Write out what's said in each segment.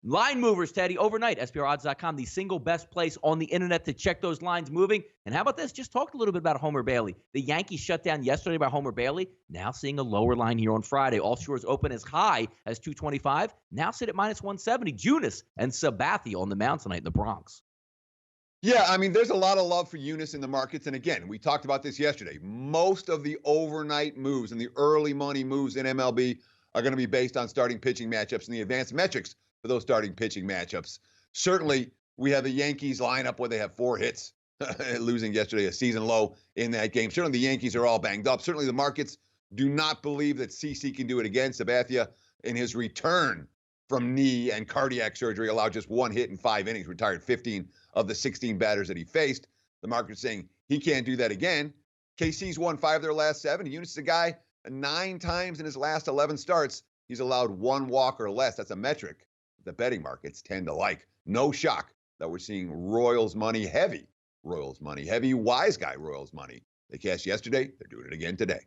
Line movers, Teddy, overnight, SPRodds.com, the single best place on the internet to check those lines moving. And how about this? Just talked a little bit about Homer Bailey. The Yankees shut down yesterday by Homer Bailey. Now seeing a lower line here on Friday. Offshores open as high as 225. Now sit at minus 170. Junis and Sabathia on the mound tonight in the Bronx. Yeah, I mean, there's a lot of love for Eunice in the markets. And again, we talked about this yesterday. Most of the overnight moves and the early money moves in MLB are going to be based on starting pitching matchups and the advanced metrics for those starting pitching matchups. Certainly, we have the Yankees lineup where they have 4 hits, losing yesterday a season low in that game. Certainly, the Yankees are all banged up. Certainly, the markets do not believe that CC can do it again. Sabathia, in his return from knee and cardiac surgery, allowed just 1 hit in 5 innings, retired 15 of the 16 batters that he faced. The market's saying he can't do that again. KC's won 5 of their last 7. Eunice is a guy 9 times in his last 11 starts. He's allowed 1 walk or less. That's a metric the betting markets tend to like. No shock that we're seeing Royals money heavy, wise guy Royals money. They cashed yesterday. They're doing it again today.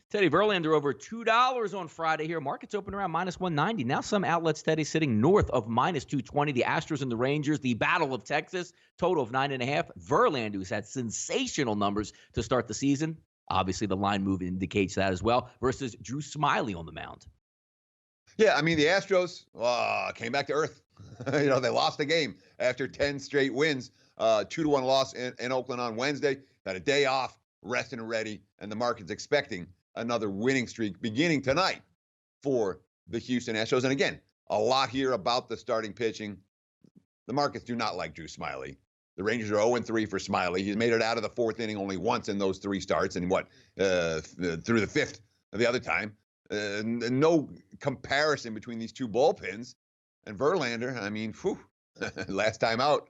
Teddy, Verlander over $2 on Friday here. Markets open around minus 190. Now some outlets, Teddy, sitting north of minus 220. The Astros and the Rangers, the Battle of Texas, total of 9.5. Verlander, who's had sensational numbers to start the season. Obviously, the line move indicates that as well, versus Drew Smyly on the mound. Yeah, I mean, the Astros came back to earth. They lost the game after 10 straight wins. 2-1 loss in Oakland on Wednesday. Had a day off, resting and ready, and the market's expecting another winning streak beginning tonight for the Houston Astros. And again, a lot here about the starting pitching. The markets do not like Drew Smyly. The Rangers are 0-3 for Smyly. He's made it out of the 4th inning only once in those 3 starts, and through the 5th the other time. No comparison between these 2 bullpens. And Verlander, I mean, last time out,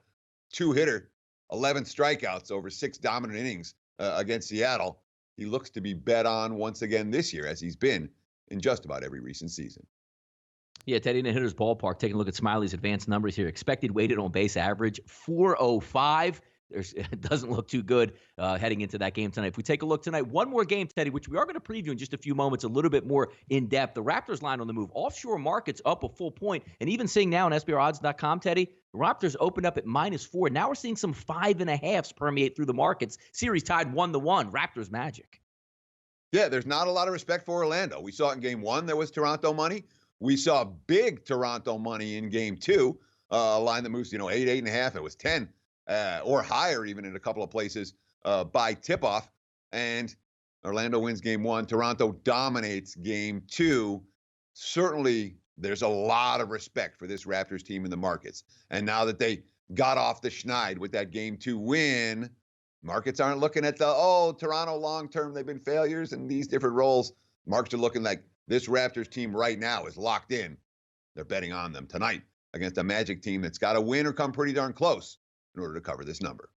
2-hitter, 11 strikeouts over 6 dominant innings against Seattle. He looks to be bet on once again this year, as he's been in just about every recent season. Yeah, Teddy, in a hitter's ballpark, taking a look at Smiley's advanced numbers here. Expected weighted on base average, 405. It doesn't look too good heading into that game tonight. If we take a look tonight, one more game, Teddy, which we are going to preview in just a few moments, a little bit more in depth. The Raptors line on the move. Offshore markets up a full point. And even seeing now on SPRodds.com, Teddy, the Raptors opened up at -4. Now we're seeing some 5.5s permeate through the markets. Series tied 1-1. Raptors Magic. Yeah, there's not a lot of respect for Orlando. We saw it in game 1. There was Toronto money. We saw big Toronto money in game 2. A line that moves, 8, 8.5. It was 10. Or higher even in a couple of places by tip-off. And Orlando wins game 1. Toronto dominates game 2. Certainly, there's a lot of respect for this Raptors team in the markets. And now that they got off the schneid with that game 2 win, markets aren't looking at Toronto long-term, they've been failures in these different roles. Markets are looking like this Raptors team right now is locked in. They're betting on them tonight against a Magic team that's got to win or come pretty darn close in order to cover this number.